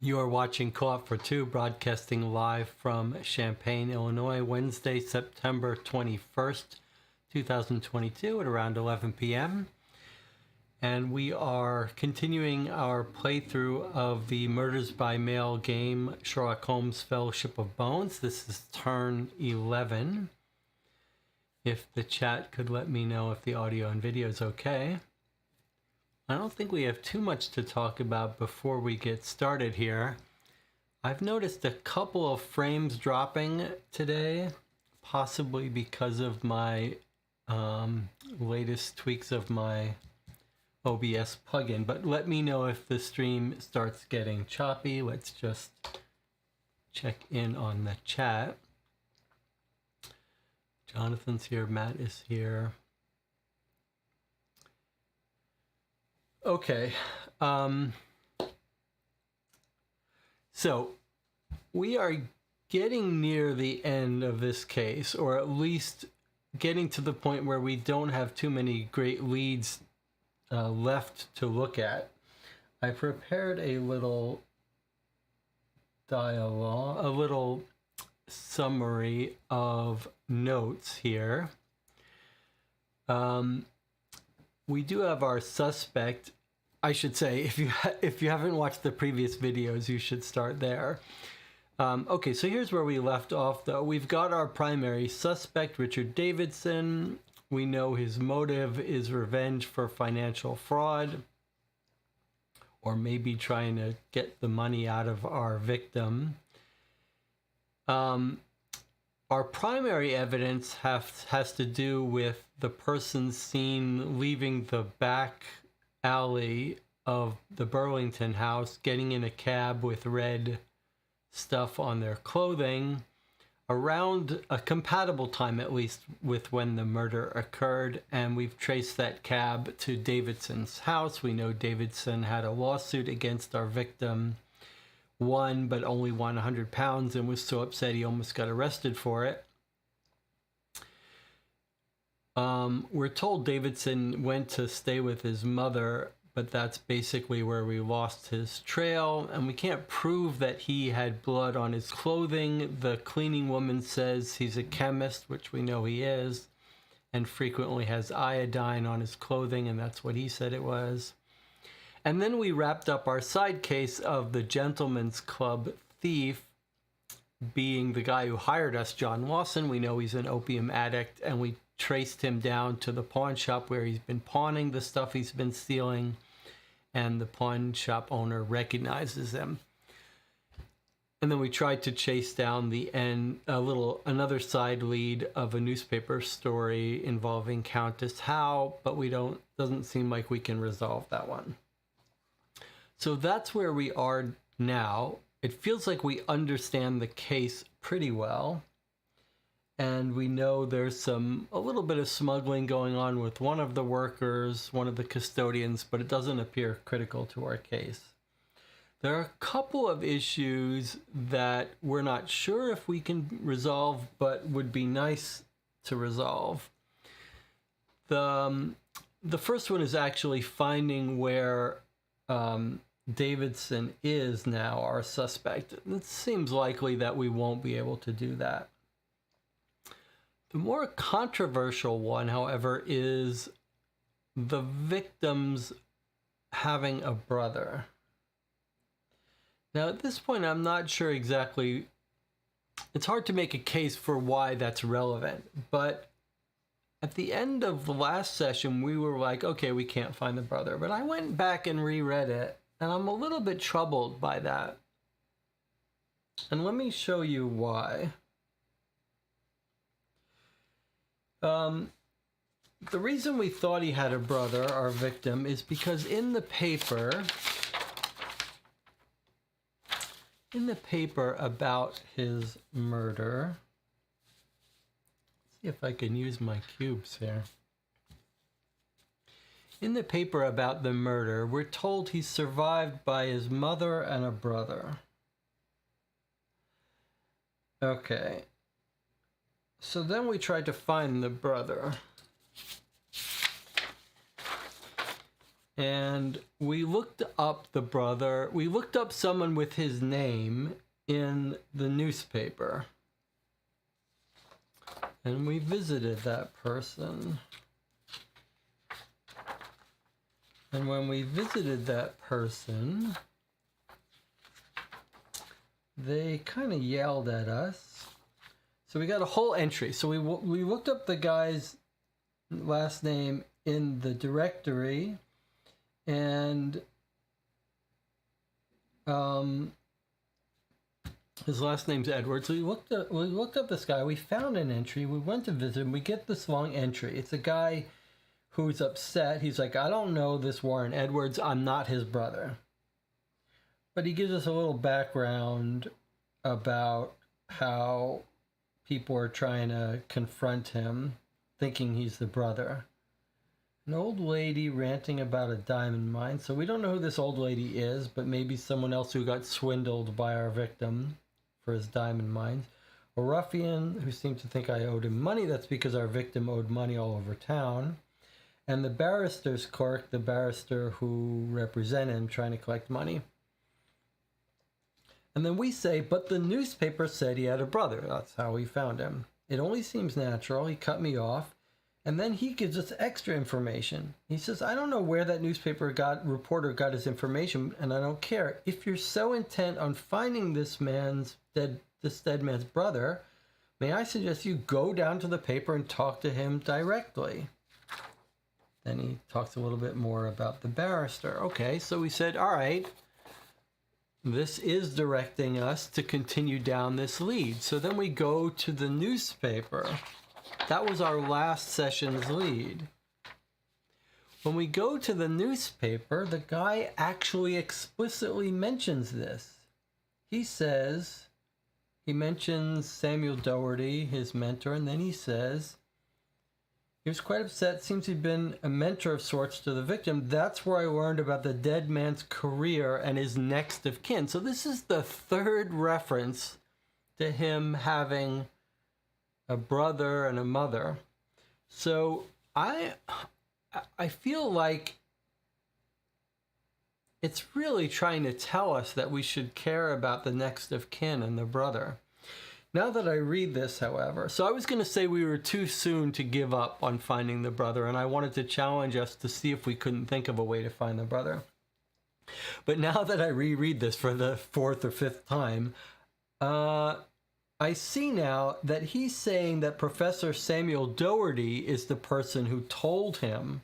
You are watching Co-op for Two, broadcasting live from Champaign, Illinois, Wednesday, September 21st, 2022 at around 11 p.m. And we are continuing our playthrough of the Murders by Mail game, Sherlock Holmes Fellowship of Bones. This is turn 11. If the chat could let me know if the audio and video is okay. I don't think we have too much to talk about before we get started here. I've noticed a couple of frames dropping today, possibly because of my latest tweaks of my OBS plugin, but let me know if the stream starts getting choppy. Let's just check in on the chat. Jonathan's here, Matt is here. Okay, so we are getting near the end of this case, or at least getting to the point where we don't have too many great leads left to look at. I prepared a little dialogue, a little summary of notes here. We do have our suspect. I should say, if you haven't watched the previous videos, you should start there. Okay, so here's where we left off, though. We've got our primary suspect, Richard Davidson. We know his motive is revenge for financial fraud, or maybe trying to get the money out of our victim. Our primary evidence has to do with the person seen leaving the back alley of the Burlington house, getting in a cab with red stuff on their clothing, around a compatible time, at least, with when the murder occurred. And we've traced that cab to Davidson's house. We know Davidson had a lawsuit against our victim, won, but only won £100 and was so upset he almost got arrested for it. We're told Davidson went to stay with his mother, but that's basically where we lost his trail, and we can't prove that he had blood on his clothing. The cleaning woman says he's a chemist, which we know he is, and frequently has iodine on his clothing, and that's what he said it was. And then we wrapped up our side case of the Gentleman's Club thief being the guy who hired us, John Lawson. We know he's an opium addict, and we traced him down to the pawn shop where he's been pawning the stuff he's been stealing, and the pawn shop owner recognizes him. And then we tried to chase down another side lead of a newspaper story involving Countess Howe, but doesn't seem like we can resolve that one. So that's where we are now. It feels like we understand the case pretty well. And we know there's a little bit of smuggling going on with one of the workers, one of the custodians, but it doesn't appear critical to our case. There are a couple of issues that we're not sure if we can resolve, but would be nice to resolve. The first one is actually finding where Davidson is now, our suspect. It seems likely that we won't be able to do that. The more controversial one, however, is the victims having a brother. Now, at this point, I'm not sure exactly. It's hard to make a case for why that's relevant, but at the end of the last session, we were like, okay, we can't find the brother. But I went back and reread it, and I'm a little bit troubled by that. And let me show you why. The reason we thought he had a brother, our victim, is because in the paper about his murder, let's see if I can use my cubes here. In the paper about the murder, we're told he's survived by his mother and a brother. Okay. So then we tried to find the brother. And we looked up the brother. We looked up someone with his name in the newspaper. And we visited that person. And when we visited that person, they kind of yelled at us. So we got a whole entry. So we looked up the guy's last name in the directory, and his last name's Edwards. So we looked up this guy. We found an entry. We went to visit him. We get this long entry. It's a guy who's upset. He's like, I don't know this Warren Edwards. I'm not his brother. But he gives us a little background about how people are trying to confront him, thinking he's the brother. An old lady ranting about a diamond mine. So we don't know who this old lady is, but maybe someone else who got swindled by our victim for his diamond mines. A ruffian who seemed to think I owed him money. That's because our victim owed money all over town. And the barrister's clerk, the barrister who represented him trying to collect money. And then we say, but the newspaper said he had a brother. That's how we found him. It only seems natural. He cut me off. And then he gives us extra information. He says, I don't know where that reporter got his information, and I don't care. If you're so intent on finding this dead man's brother, may I suggest you go down to the paper and talk to him directly. Then he talks a little bit more about the barrister. Okay, so we said, all right, this is directing us to continue down this lead. So then we go to the newspaper. That was our last session's lead. When we go to the newspaper, the guy actually explicitly mentions this. He mentions Samuel Doherty, his mentor, and then he says, he was quite upset. Seems he'd been a mentor of sorts to the victim. That's where I learned about the dead man's career and his next of kin. So this is the third reference to him having a brother and a mother. So I feel like it's really trying to tell us that we should care about the next of kin and the brother. Now that I read this, however, so I was going to say we were too soon to give up on finding the brother, and I wanted to challenge us to see if we couldn't think of a way to find the brother. But now that I reread this for the fourth or fifth time, I see now that he's saying that Professor Samuel Doherty is the person who told him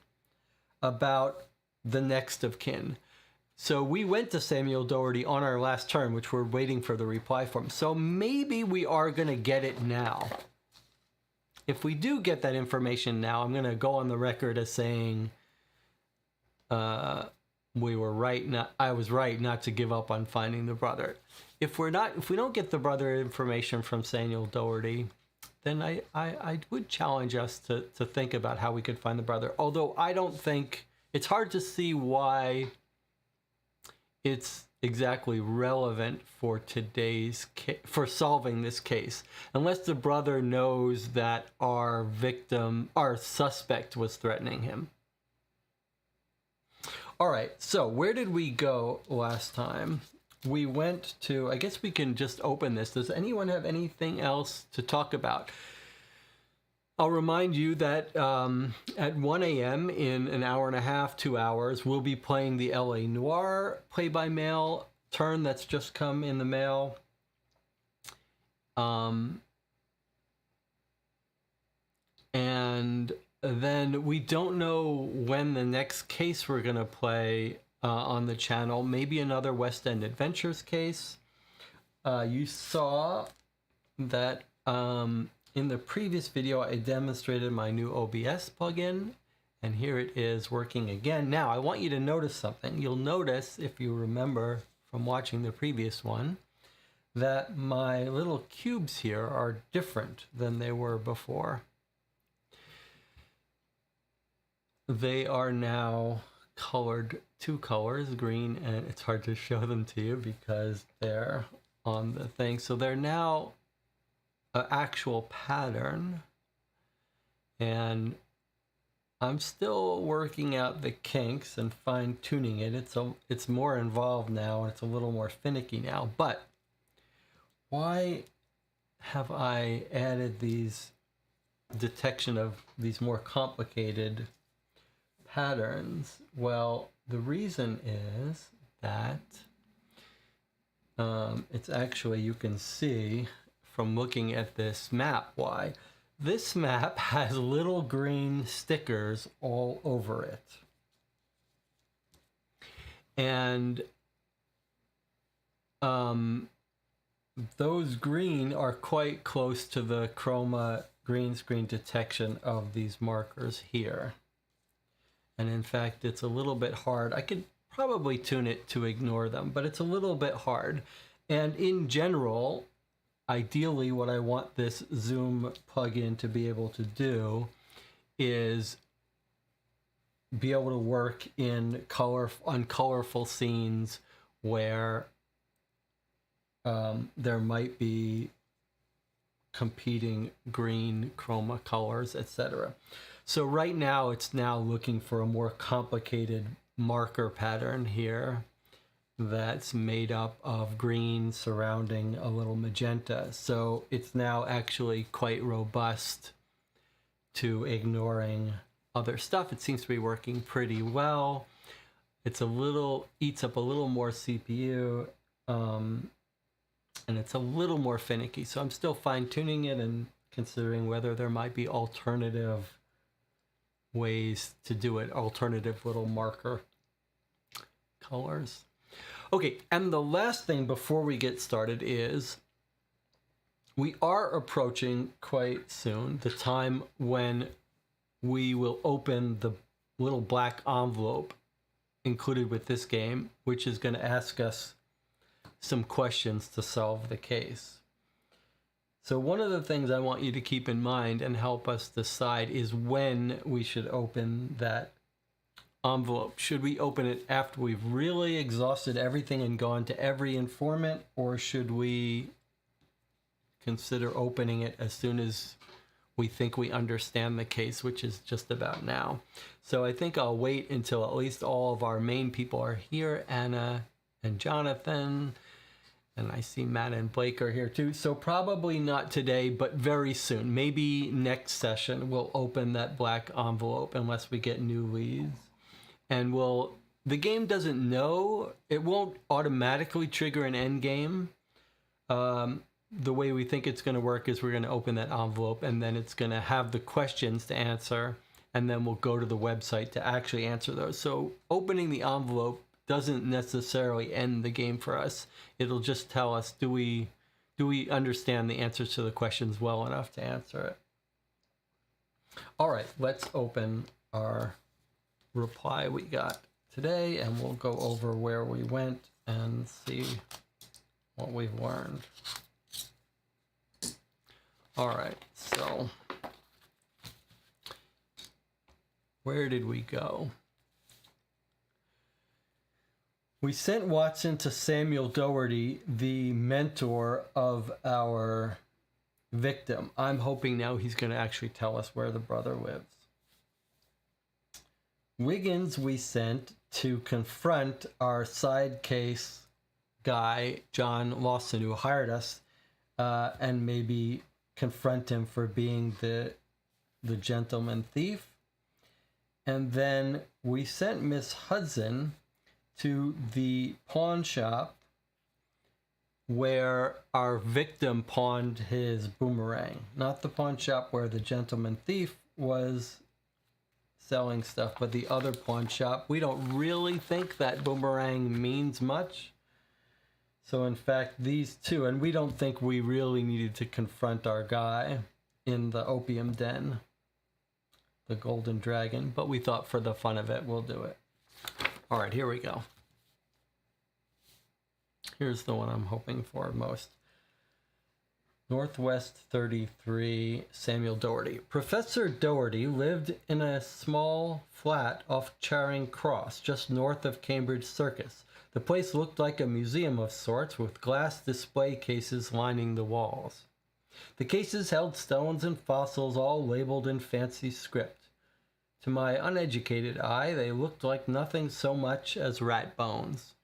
about the next of kin. So we went to Samuel Doherty on our last turn, which we're waiting for the reply from. So maybe we are going to get it now. If we do get that information now, I'm going to go on the record as saying we were right. I was right not to give up on finding the brother. If we don't get the brother information from Samuel Doherty, then I would challenge us to think about how we could find the brother. Although I don't think it's hard to see why it's exactly relevant for for solving this case, unless the brother knows that our suspect was threatening him. All right, so where did we go last time? We went to, I guess we can just open this. Does anyone have anything else to talk about? I'll remind you that at 1 a.m. in an hour and a half, 2 hours, we'll be playing the LA Noire play-by-mail turn that's just come in the mail. And then we don't know when the next case we're going to play on the channel. Maybe another West End Adventures case. You saw that in the previous video, I demonstrated my new OBS plugin, and here it is working again. Now, I want you to notice something. You'll notice, if you remember from watching the previous one, that my little cubes here are different than they were before. They are now colored two colors, green, and it's hard to show them to you because they're on the thing. So they're now an actual pattern, and I'm still working out the kinks and fine tuning it. It's more involved now and it's a little more finicky now. But why have I added these detection of these more complicated patterns? Well, the reason is that it's actually, you can see from looking at this map why. This map has little green stickers all over it. And those green are quite close to the chroma green screen detection of these markers here. And in fact, it's a little bit hard. I could probably tune it to ignore them, but it's a little bit hard. And in general, ideally, what I want this Zoom plugin to be able to do is be able to work in colorful scenes where there might be competing green chroma colors, etc. So right now it's now looking for a more complicated marker pattern here that's made up of green surrounding a little magenta. So it's now actually quite robust to ignoring other stuff. It seems to be working pretty well. It's eats up a little more CPU, and it's a little more finicky. So I'm still fine tuning it and considering whether there might be alternative ways to do it, alternative little marker colors. Okay, and the last thing before we get started is we are approaching quite soon the time when we will open the little black envelope included with this game, which is going to ask us some questions to solve the case. So one of the things I want you to keep in mind and help us decide is when we should open that envelope. Should we open it after we've really exhausted everything and gone to every informant, or should we consider opening it as soon as we think we understand the case, which is just about now? So I think I'll wait until at least all of our main people are here, Anna and Jonathan, and I see Matt and Blake are here too. So probably not today, but very soon. Maybe next session we'll open that black envelope unless we get new leads. And the game doesn't know, it won't automatically trigger an end game. The way we think it's going to work is we're going to open that envelope and then it's going to have the questions to answer, and then we'll go to the website to actually answer those. So opening the envelope doesn't necessarily end the game for us. It'll just tell us, do we understand the answers to the questions well enough to answer it? All right, let's open our reply we got today, and we'll go over where we went and see what we've learned. All right, so where did we go? We sent Watson to Samuel Doherty, the mentor of our victim. I'm hoping now he's going to actually tell us where the brother lives. Wiggins we sent to confront our side case guy, John Lawson, who hired us, and maybe confront him for being the gentleman thief. And then we sent Miss Hudson to the pawn shop where our victim pawned his boomerang. Not the pawn shop where the gentleman thief was selling stuff, but the other pawn shop. We don't really think that boomerang means much. So in fact, these two, and we don't think we really needed to confront our guy in the opium den, the Golden Dragon, but we thought for the fun of it, we'll do it. All right, here we go. Here's the one I'm hoping for most. Northwest 33, Samuel Doherty. Professor Doherty lived in a small flat off Charing Cross, just north of Cambridge Circus. The place looked like a museum of sorts, with glass display cases lining the walls. The cases held stones and fossils, all labeled in fancy script. To my uneducated eye, they looked like nothing so much as rat bones.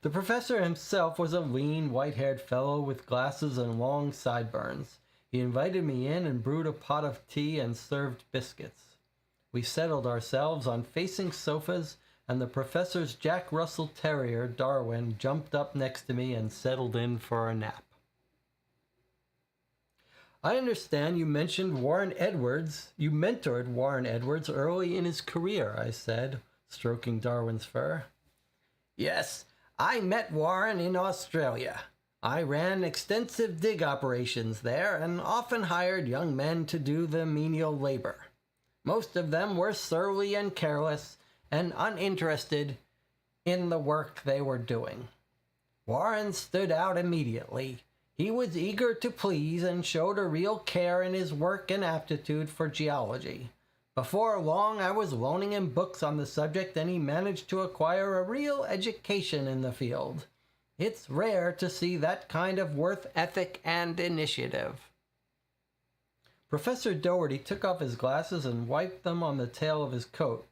The professor himself was a lean, white-haired fellow with glasses and long sideburns. He invited me in and brewed a pot of tea and served biscuits. We settled ourselves on facing sofas, and the professor's Jack Russell Terrier, Darwin, jumped up next to me and settled in for a nap. I understand you mentioned Warren Edwards. You mentored Warren Edwards early in his career, I said, stroking Darwin's fur. Yes, I met Warren in Australia. I ran extensive dig operations there and often hired young men to do the menial labor. Most of them were surly and careless and uninterested in the work they were doing. Warren stood out immediately. He was eager to please and showed a real care in his work and aptitude for geology. Before long, I was loaning him books on the subject, and he managed to acquire a real education in the field. It's rare to see that kind of work ethic and initiative. Professor Doherty took off his glasses and wiped them on the tail of his coat.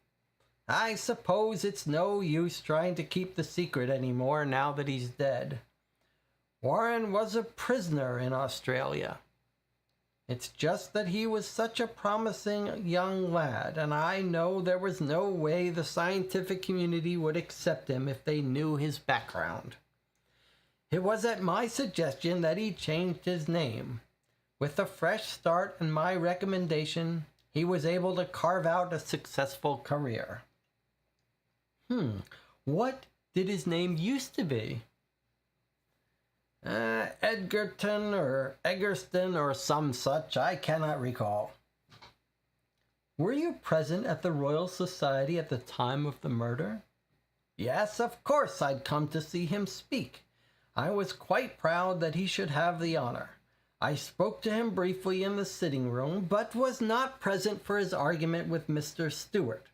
I suppose it's no use trying to keep the secret anymore now that he's dead. Warren was a prisoner in Australia. It's just that he was such a promising young lad, and I know there was no way the scientific community would accept him if they knew his background. It was at my suggestion that he changed his name. With a fresh start and my recommendation, he was able to carve out a successful career. What did his name used to be? Edgerton or Eggerston or some such, I cannot recall. Were you present at the Royal Society at the time of the murder? Yes, of course I'd come to see him speak. I was quite proud that he should have the honor. I spoke to him briefly in the sitting room, but was not present for his argument with Mr. Stewart.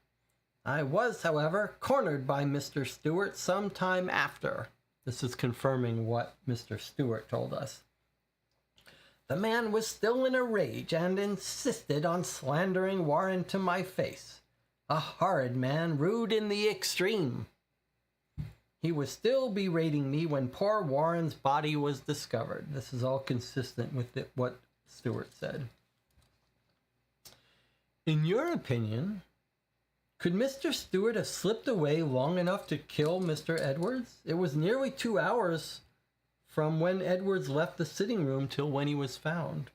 I was, however, cornered by Mr. Stewart some time after. This is confirming what Mr. Stewart told us. The man was still in a rage and insisted on slandering Warren to my face. A horrid man, rude in the extreme. He was still berating me when poor Warren's body was discovered. This is all consistent with what Stewart said. In your opinion, could Mr. Stewart have slipped away long enough to kill Mr. Edwards? It was nearly 2 hours from when Edwards left the sitting room till when he was found.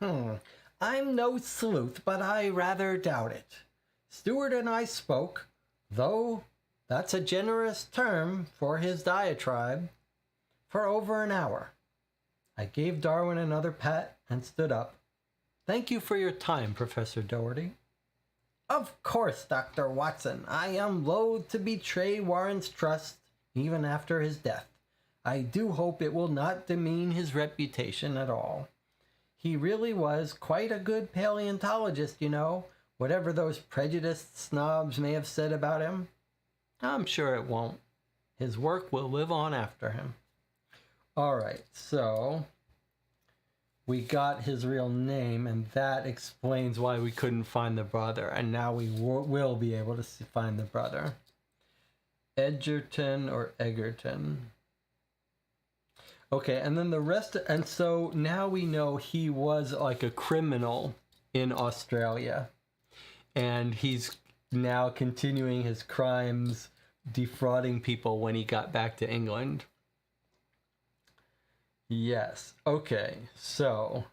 I'm no sleuth, but I rather doubt it. Stewart and I spoke, though that's a generous term for his diatribe, for over an hour. I gave Darwin another pat and stood up. Thank you for your time, Professor Doherty. Of course, Dr. Watson. I am loath to betray Warren's trust, even after his death. I do hope it will not demean his reputation at all. He really was quite a good paleontologist, you know, whatever those prejudiced snobs may have said about him. I'm sure it won't. His work will live on after him. All right, so we got his real name, and that explains why we couldn't find the brother, and now we will be able to find the brother. Edgerton or Egerton. Okay, and then the rest, and so now we know he was like a criminal in Australia, and he's now continuing his crimes, defrauding people when he got back to England. Yes. Okay. So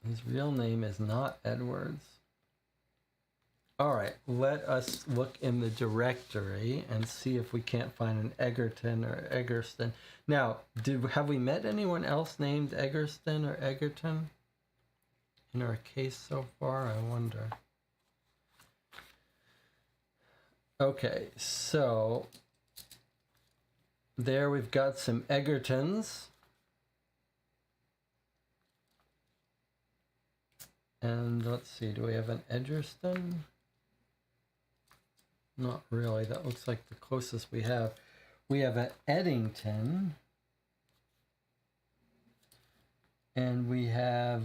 his real name is not Edwards. All right. Let us look in the directory and see if we can't find an Egerton or Eggerston. Now, have we met anyone else named Eggerston or Egerton in our case so far? I wonder. Okay. So there we've got some Egertons. And let's see, do we have an Edgerston? Not really. That looks like the closest we have. We have an Eddington. And we have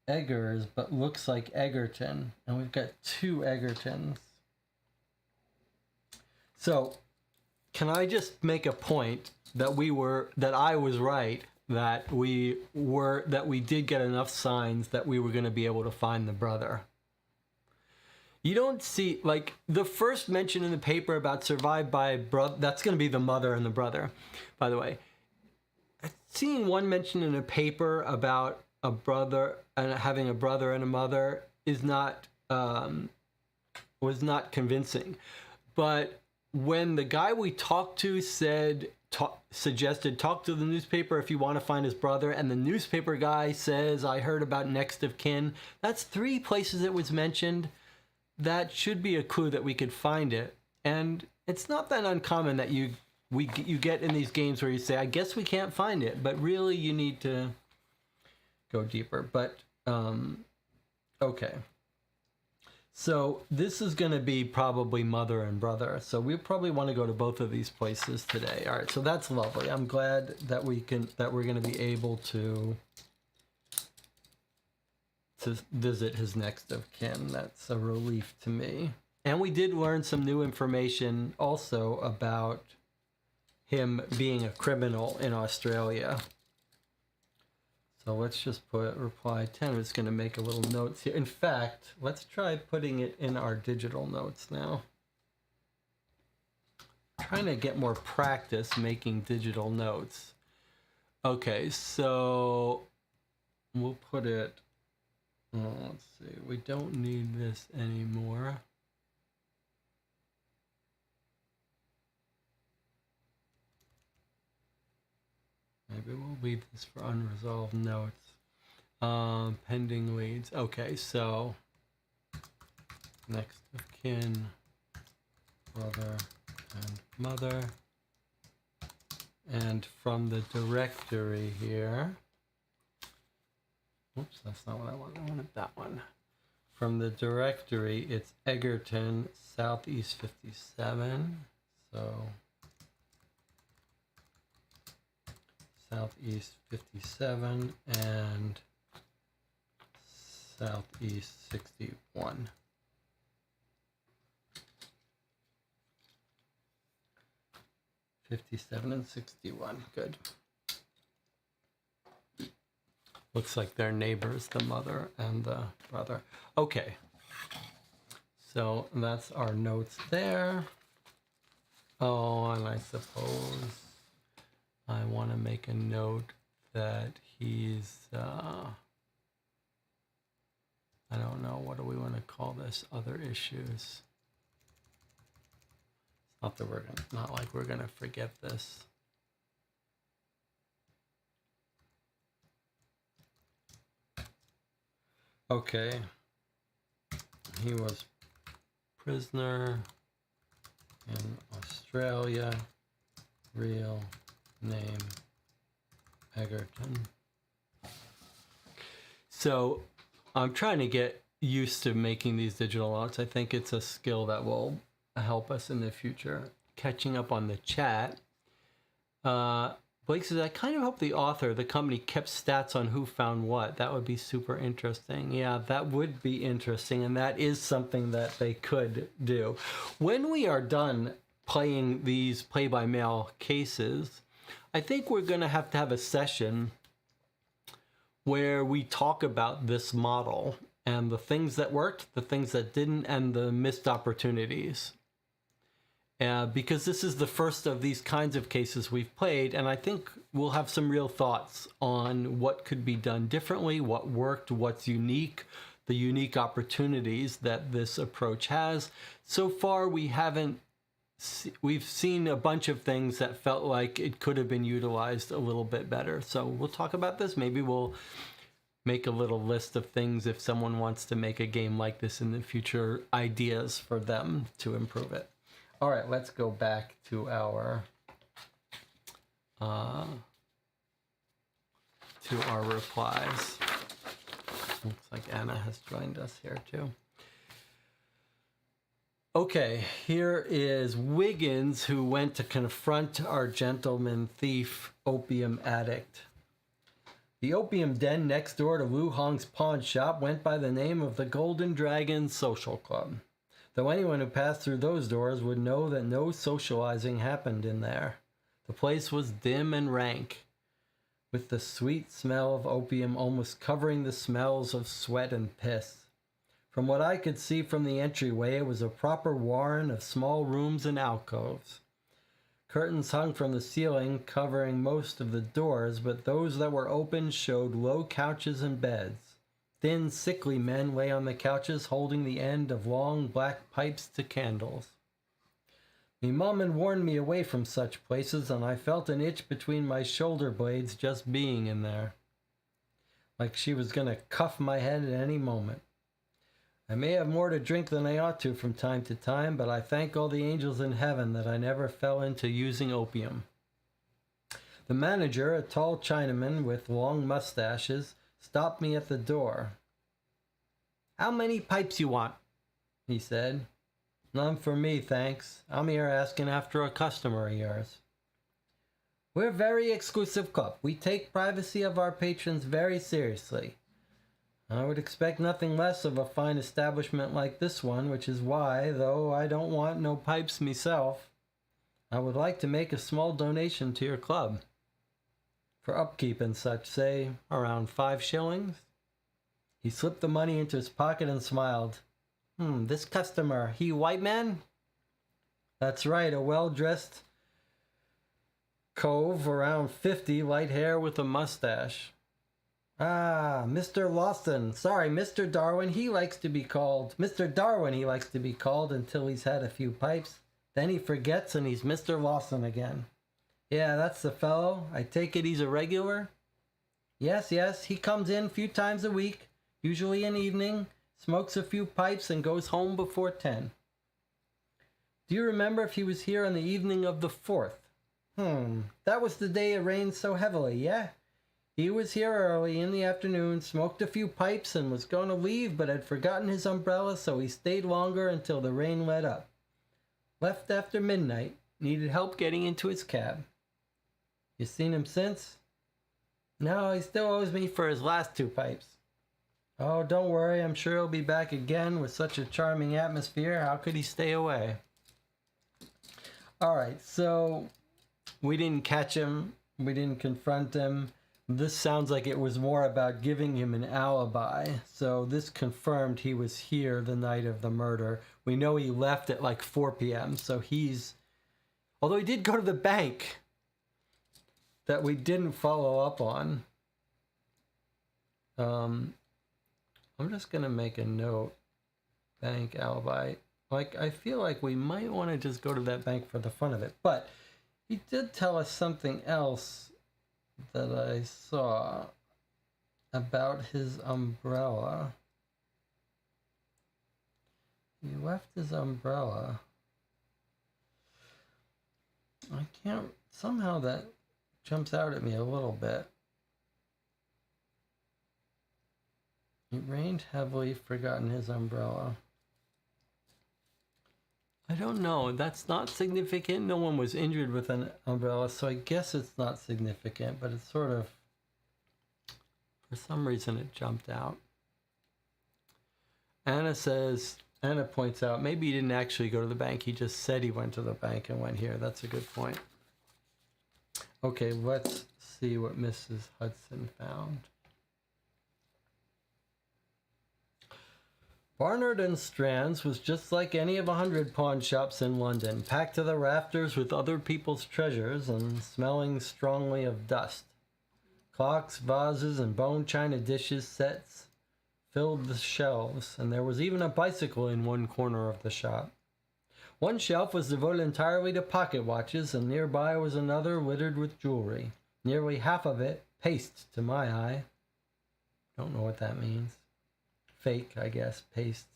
Eggers, but looks like Egerton. And we've got 2 Egertons. So, can I just make a point that I was right, that we did get enough signs that we were going to be able to find the brother? You don't see, like, the first mention in the paper about survived by brother, that's going to be the mother and the brother, by the way. Seeing one mention in a paper about a brother and having a brother and a mother is not, was not convincing. But when the guy we talked to suggested talk to the newspaper if you want to find his brother, and the newspaper guy says, I heard about next of kin, that's 3 places it was mentioned. That should be a clue that we could find it. And it's not that uncommon that you get in these games where you say, I guess we can't find it, but really you need to go deeper. But okay. So this is going to be probably mother and brother. So we probably want to go to both of these places today. All right, so that's lovely. I'm glad that we're going to be able to visit his next of kin. That's a relief to me. And we did learn some new information also about him being a criminal in Australia. So let's just put reply 10. We're just going to make a little notes here. In fact, let's try putting it in our digital notes now. I'm trying to get more practice making digital notes. Okay, so we'll put it, let's see, we don't need this anymore. Maybe we'll leave this for unresolved notes. Pending leads. Okay, so next of kin, brother and mother. And from the directory here, oops, that's not what I wanted. I wanted that one. From the directory, it's Egerton, Southeast 57. So Southeast 57 and Southeast 61. And 61. Good. Looks like they're neighbors, the mother and the brother. Okay. So that's our notes there. Oh, and I suppose I want to make a note that he's, I don't know, what do we want to call this? Other issues. Not that not like we're gonna forget this. Okay. He was prisoner in Australia. Real name Egerton. So I'm trying to get used to making these digital notes. I think it's a skill that will help us in the future. Catching up on the chat. Blake says, I kind of hope the author, the company, kept stats on who found what. That would be super interesting. Yeah, that would be interesting, and that is something that they could do. When we are done playing these play-by-mail cases, I think we're going to have a session where we talk about this model and the things that worked, the things that didn't, and the missed opportunities. Because this is the first of these kinds of cases we've played, and I think we'll have some real thoughts on what could be done differently, what worked, what's unique, the unique opportunities that this approach has. So far, we've seen a bunch of things that felt like it could have been utilized a little bit better. So we'll talk about this. Maybe we'll make a little list of things if someone wants to make a game like this in the future, ideas for them to improve it. All right, let's go back to our replies. Looks like Anna has joined us here too. Okay, here is Wiggins, who went to confront our gentleman thief, opium addict. The opium den next door to Lu Hong's pawn shop went by the name of the Golden Dragon Social Club, though anyone who passed through those doors would know that no socializing happened in there. The place was dim and rank, with the sweet smell of opium almost covering the smells of sweat and piss. From what I could see from the entryway, it was a proper warren of small rooms and alcoves. Curtains hung from the ceiling, covering most of the doors, but those that were open showed low couches and beds. Thin, sickly men lay on the couches, holding the end of long black pipes to candles. Me mum had warned me away from such places, and I felt an itch between my shoulder blades just being in there, like she was going to cuff my head at any moment. I may have more to drink than I ought to from time to time, but I thank all the angels in heaven that I never fell into using opium. The manager, a tall Chinaman with long mustaches, stopped me at the door. "How many pipes you want?" he said. "None for me, thanks. I'm here asking after a customer of yours." "We're a very exclusive club. We take privacy of our patrons very seriously. I would expect nothing less of a fine establishment like this one, which is why, though I don't want no pipes myself, I would like to make a small donation to your club. For upkeep and such, say, around 5 shillings. He slipped the money into his pocket and smiled. This customer, he white man?" "That's right, a well-dressed cove, around 50, light hair with a mustache." "Ah, Mr. Lawson. Sorry, Mr. Darwin, he likes to be called. Mr. Darwin, he likes to be called until he's had a few pipes. Then he forgets and he's Mr. Lawson again." "Yeah, that's the fellow. I take it he's a regular?" Yes, he comes in a few times a week, usually an evening, smokes a few pipes and goes home before 10. "Do you remember if he was here on the evening of the 4th? That was the day it rained so heavily, yeah? He was here early in the afternoon, smoked a few pipes and was going to leave, but had forgotten his umbrella, so he stayed longer until the rain let up. Left after midnight, needed help getting into his cab. You seen him since?" "No, he still owes me for his last 2 pipes. "Oh, don't worry, I'm sure he'll be back again with such a charming atmosphere. How could he stay away?" All right, so we didn't catch him. We didn't confront him. This sounds like it was more about giving him an alibi. So this confirmed he was here the night of the murder. We know he left at like 4 p.m. So he's... Although he did go to the bank that we didn't follow up on. I'm just going to make a note. Bank alibi. Like, I feel like we might want to just go to that bank for the fun of it. But he did tell us something else that I saw about his umbrella. He left his umbrella. I can't... Somehow that jumps out at me a little bit. It rained heavily, forgotten his umbrella. I don't know. That's not significant. No one was injured with an umbrella, so I guess it's not significant, but it's sort of... For some reason, it jumped out. Anna points out, maybe he didn't actually go to the bank. He just said he went to the bank and went here. That's a good point. Okay, let's see what Mrs. Hudson found. Barnard and Strand's was just like any of 100 pawn shops in London, packed to the rafters with other people's treasures and smelling strongly of dust. Clocks, vases, and bone china dishes sets filled the shelves, and there was even a bicycle in one corner of the shop. One shelf was devoted entirely to pocket watches, and nearby was another littered with jewelry. Nearly half of it paste to my eye. Don't know what that means. Fake, I guess. Paste.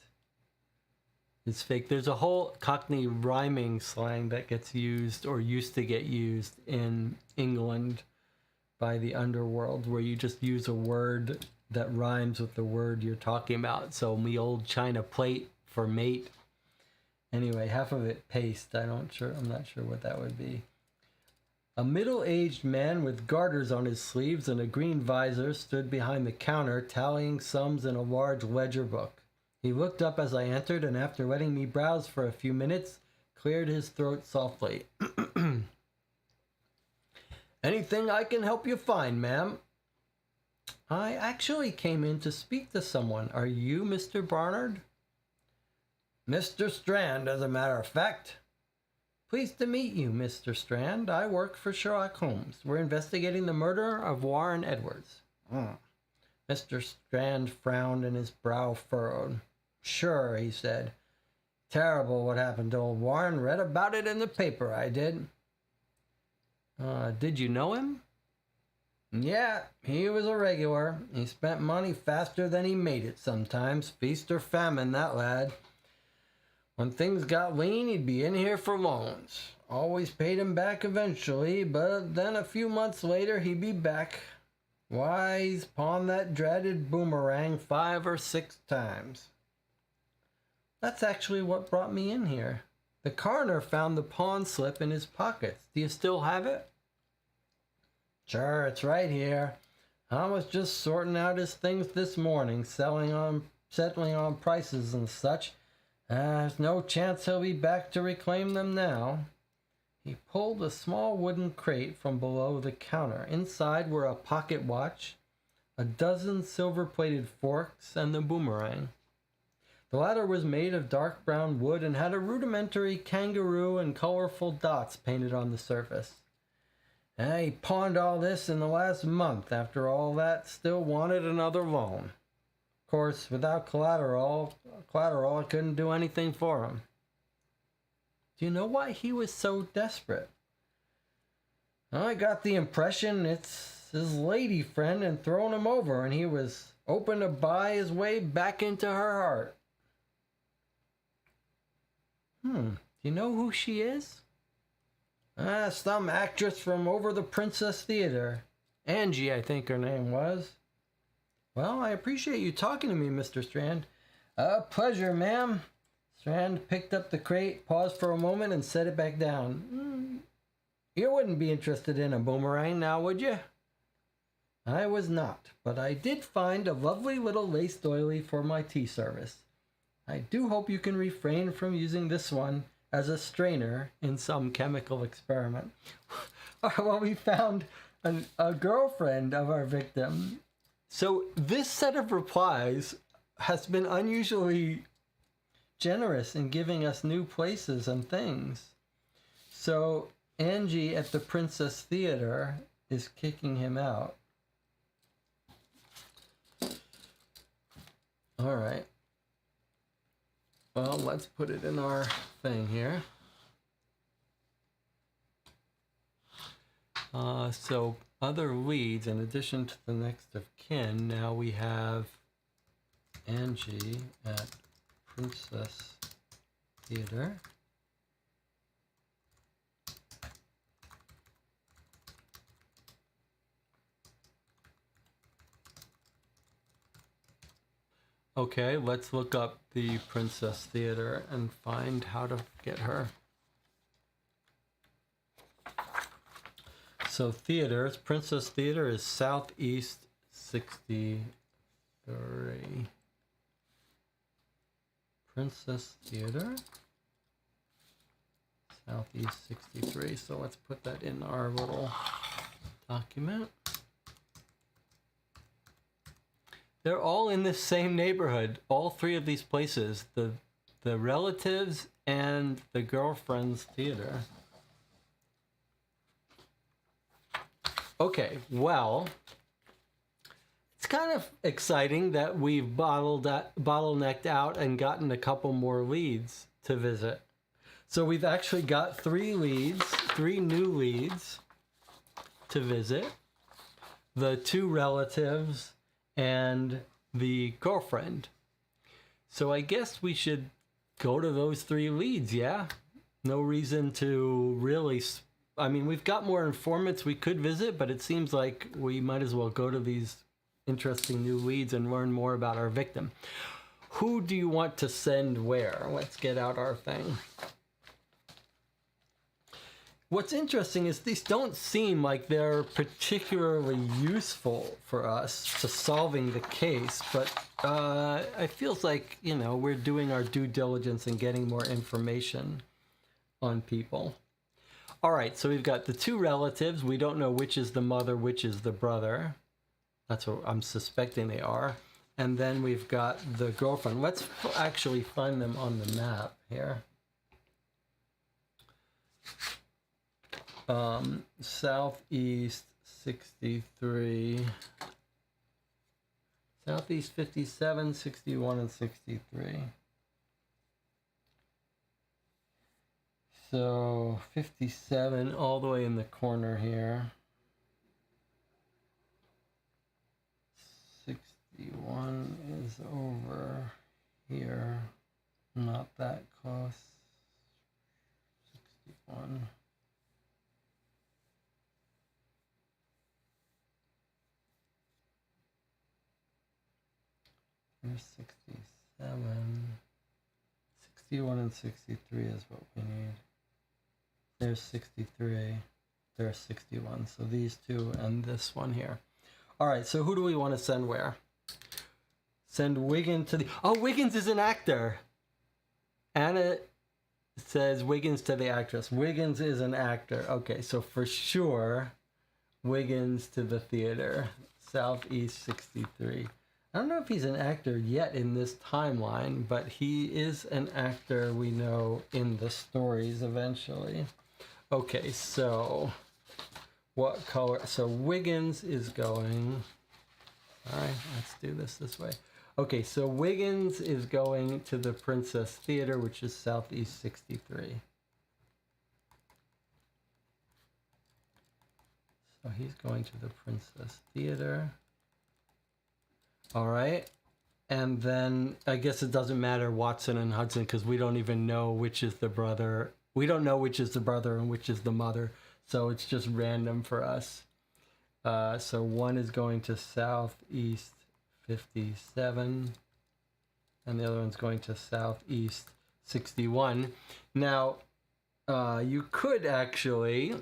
It's fake. There's a whole Cockney rhyming slang that gets used or used to get used in England by the underworld, where you just use a word that rhymes with the word you're talking about. So me old china plate for mate. Anyway, half of it paste. I'm not sure what that would be. A middle-aged man with garters on his sleeves and a green visor stood behind the counter tallying sums in a large ledger book. He looked up as I entered and after letting me browse for a few minutes, cleared his throat softly. Anything I can help you find, ma'am? I actually came in to speak to someone. Are you Mr. Barnard? Mr. Strand, as a matter of fact. Pleased to meet you, Mr. Strand. I work for Sherlock Holmes. We're investigating the murder of Warren Edwards. Mr. Strand frowned and his brow furrowed. Sure, he said. Terrible what happened to old Warren. Read about it in the paper, I did. Did you know him? Yeah, he was a regular. He spent money faster than he made it sometimes. Feast or famine, that lad. When things got lean, he'd be in here for loans. Always paid him back eventually, but then a few months later, he'd be back. Why, he's pawned that dreaded boomerang 5 or 6 times. That's actually what brought me in here. The coroner found the pawn slip in his pockets. Do you still have it? Sure, it's right here. I was just sorting out his things this morning, settling on prices and such. There's no chance he'll be back to reclaim them now. He pulled a small wooden crate from below the counter. Inside were a pocket watch, a dozen silver-plated forks, and the boomerang. The latter was made of dark brown wood and had a rudimentary kangaroo and colorful dots painted on the surface. He pawned all this in the last month. After all that, still wanted another loan. Of course, without collateral, I couldn't do anything for him. Do you know why he was so desperate? I got the impression it's his lady friend had thrown him over and he was open to buy his way back into her heart. Do you know who she is? Some actress from over the Princess Theater. Angie, I think her name was. Well, I appreciate you talking to me, Mr. Strand. A pleasure, ma'am. Strand picked up the crate, paused for a moment, and set it back down. You wouldn't be interested in a boomerang now, would you? I was not, but I did find a lovely little lace doily for my tea service. I do hope you can refrain from using this one as a strainer in some chemical experiment. Well, we found a girlfriend of our victim. So this set of replies has been unusually generous in giving us new places and things. So Angie at the Princess Theater is kicking him out. All right. Well, let's put it in our thing here. So other leads, in addition to the next of kin, now we have Angie at Princess Theater. Okay, let's look up the Princess Theater and find how to get her. So theaters, Princess Theater is Southeast 63. Princess Theater, Southeast 63. So let's put that in our little document. They're all in this same neighborhood. All 3 of these places, the relatives and the girlfriend's theater. Okay, well, it's kind of exciting that we've bottlenecked out and gotten a couple more leads to visit. So we've actually got 3 new leads to visit. The 2 relatives and the girlfriend. So I guess we should go to those 3 leads, yeah? No reason to really... I mean, we've got more informants we could visit, but it seems like we might as well go to these interesting new leads and learn more about our victim. Who do you want to send where? Let's get out our thing. What's interesting is these don't seem like they're particularly useful for us to solving the case, but it feels like, we're doing our due diligence and getting more information on people. All right, so we've got the two relatives. We don't know which is the mother, which is the brother. That's what I'm suspecting they are. And then we've got the girlfriend. Let's actually find them on the map here. Southeast 63, Southeast 57, 61, and 63. So 57 all the way in the corner here. 61 is over here, not that close. 61. There's 67. 61 and 63 is what we need. There's 63. There's 61. So these two and this one here. All right, so who do we want to send where? Send Wiggins to the... Oh, Wiggins is an actor. Anna says Wiggins to the actress. Wiggins is an actor. Okay, so for sure, Wiggins to the theater. Southeast 63. I don't know if he's an actor yet in this timeline, but he is an actor we know in the stories eventually. Okay, so what color? So Wiggins is going... All right, let's do this way. Okay, so Wiggins is going to the Princess Theater, which is Southeast 63. So he's going to the Princess Theater. All right. And then I guess it doesn't matter Watson and Hudson because we don't even know which is the brother. We don't know which is the brother and which is the mother. So it's just random for us. So one is going to Southeast 57 and the other one's going to Southeast 61. Now, you could actually...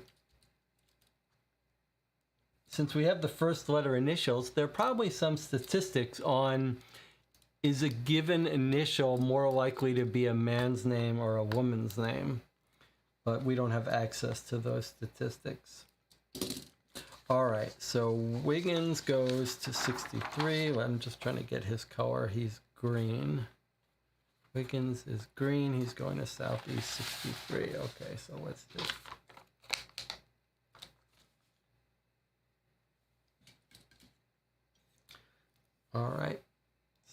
Since we have the first letter initials, there are probably some statistics on is a given initial more likely to be a man's name or a woman's name, but we don't have access to those statistics. All right, so Wiggins goes to 63. I'm just trying to get his color. He's green. Wiggins is green. He's going to Southeast 63. Okay, so let's do... All right,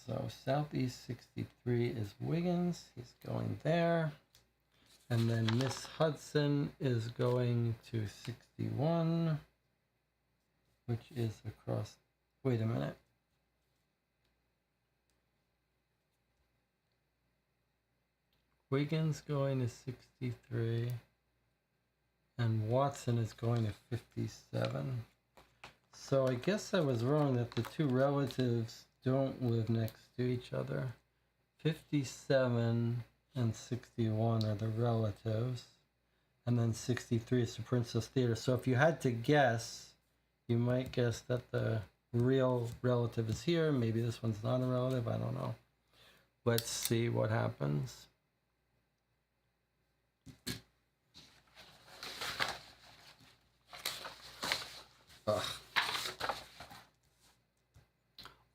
so Southeast 63 is Wiggins. He's going there. And then Miss Hudson is going to 61, which is across... Wait a minute. Wiggins going to 63, and Watson is going to 57. So I guess I was wrong that the two relatives don't live next to each other. 57 and 61 are the relatives. And then 63 is the Princess Theater. So if you had to guess, you might guess that the real relative is here. Maybe this one's not a relative. I don't know. Let's see what happens. Ugh.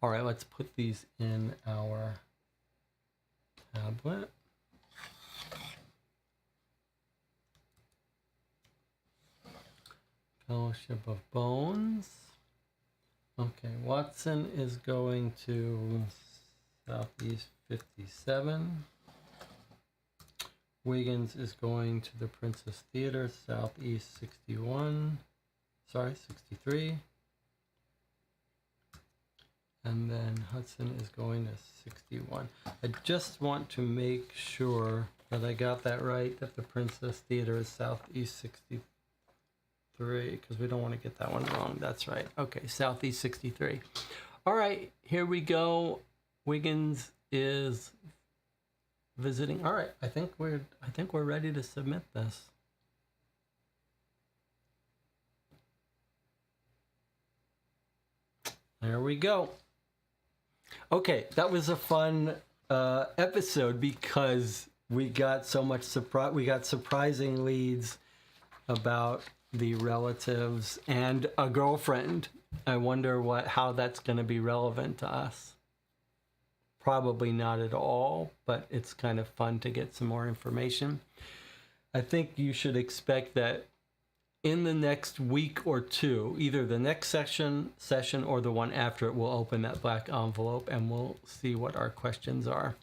All right, let's put these in our tablet. Fellowship of Bones. Okay, Watson is going to Southeast 57. Wiggins is going to the Princess Theater, Southeast 61. Sorry, 63. And then Hudson is going to 61. I just want to make sure that I got that right, that the Princess Theater is Southeast 63, because we don't want to get that one wrong. That's right. Okay, Southeast 63. All right, here we go. Wiggins is visiting. All right, I think we're ready to submit this. There we go. Okay, that was a fun episode because we got so much surprise. We got surprising leads about the relatives and a girlfriend. I wonder how that's going to be relevant to us. Probably not at all, but it's kind of fun to get some more information. I think you should expect that in the next week or two, either the next session or the one after it, we'll open that black envelope and we'll see what our questions are.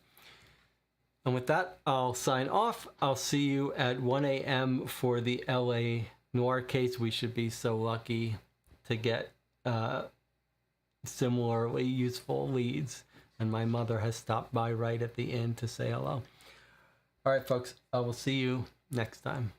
And with that, I'll sign off. I'll see you at 1 a.m. for the LA Noir case. We should be so lucky to get similarly useful leads. And my mother has stopped by right at the end to say hello. All right, folks, I will see you next time.